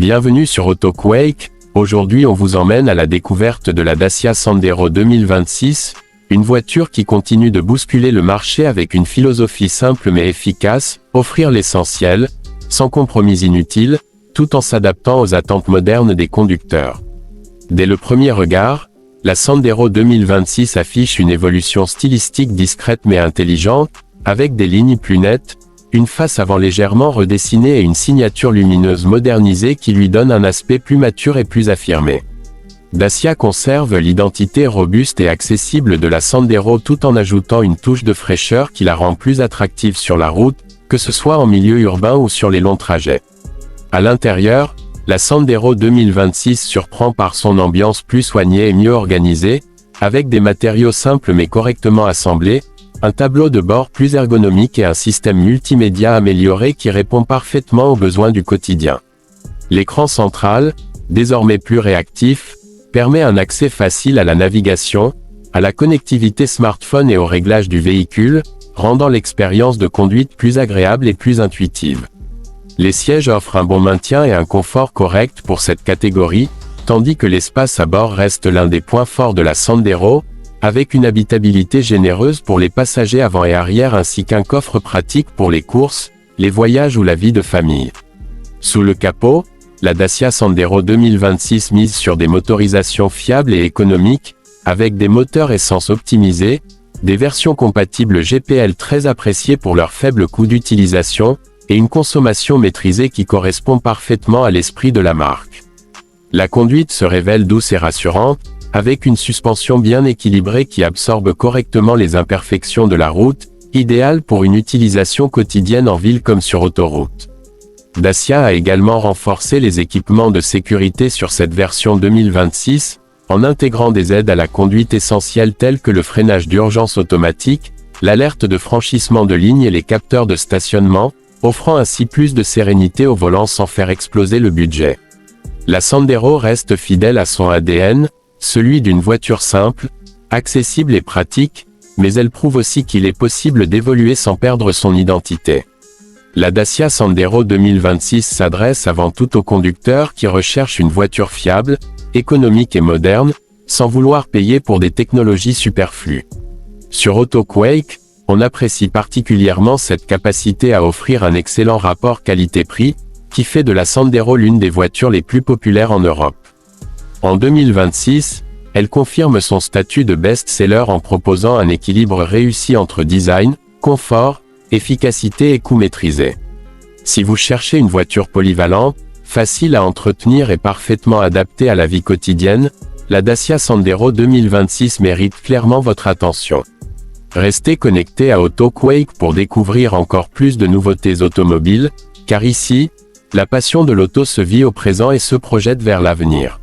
Bienvenue sur AutoQuake. Aujourd'hui on vous emmène à la découverte de la Dacia Sandero 2026, une voiture qui continue de bousculer le marché avec une philosophie simple mais efficace, offrir l'essentiel, sans compromis inutile, tout en s'adaptant aux attentes modernes des conducteurs. Dès le premier regard, la Sandero 2026 affiche une évolution stylistique discrète mais intelligente, avec des lignes plus nettes, une face avant légèrement redessinée et une signature lumineuse modernisée qui lui donne un aspect plus mature et plus affirmé. Dacia conserve l'identité robuste et accessible de la Sandero tout en ajoutant une touche de fraîcheur qui la rend plus attractive sur la route, que ce soit en milieu urbain ou sur les longs trajets. À l'intérieur, la Sandero 2026 surprend par son ambiance plus soignée et mieux organisée, avec des matériaux simples mais correctement assemblés, un tableau de bord plus ergonomique et un système multimédia amélioré qui répond parfaitement aux besoins du quotidien. L'écran central, désormais plus réactif, permet un accès facile à la navigation, à la connectivité smartphone et au réglage du véhicule, rendant l'expérience de conduite plus agréable et plus intuitive. Les sièges offrent un bon maintien et un confort correct pour cette catégorie, tandis que l'espace à bord reste l'un des points forts de la Sandero, avec une habitabilité généreuse pour les passagers avant et arrière ainsi qu'un coffre pratique pour les courses, les voyages ou la vie de famille. Sous le capot, la Dacia Sandero 2026 mise sur des motorisations fiables et économiques, avec des moteurs essence optimisés, des versions compatibles GPL très appréciées pour leur faible coût d'utilisation, et une consommation maîtrisée qui correspond parfaitement à l'esprit de la marque. La conduite se révèle douce et rassurante, avec une suspension bien équilibrée qui absorbe correctement les imperfections de la route, idéale pour une utilisation quotidienne en ville comme sur autoroute. Dacia a également renforcé les équipements de sécurité sur cette version 2026, en intégrant des aides à la conduite essentielles telles que le freinage d'urgence automatique, l'alerte de franchissement de ligne et les capteurs de stationnement, offrant ainsi plus de sérénité au volant sans faire exploser le budget. La Sandero reste fidèle à son ADN, celui d'une voiture simple, accessible et pratique, mais elle prouve aussi qu'il est possible d'évoluer sans perdre son identité. La Dacia Sandero 2026 s'adresse avant tout aux conducteurs qui recherchent une voiture fiable, économique et moderne, sans vouloir payer pour des technologies superflues. Sur AutoQuake, on apprécie particulièrement cette capacité à offrir un excellent rapport qualité-prix, qui fait de la Sandero l'une des voitures les plus populaires en Europe. En 2026, elle confirme son statut de best-seller en proposant un équilibre réussi entre design, confort, efficacité et coût maîtrisé. Si vous cherchez une voiture polyvalente, facile à entretenir et parfaitement adaptée à la vie quotidienne, la Dacia Sandero 2026 mérite clairement votre attention. Restez connectés à AutoQuake pour découvrir encore plus de nouveautés automobiles, car ici, la passion de l'auto se vit au présent et se projette vers l'avenir.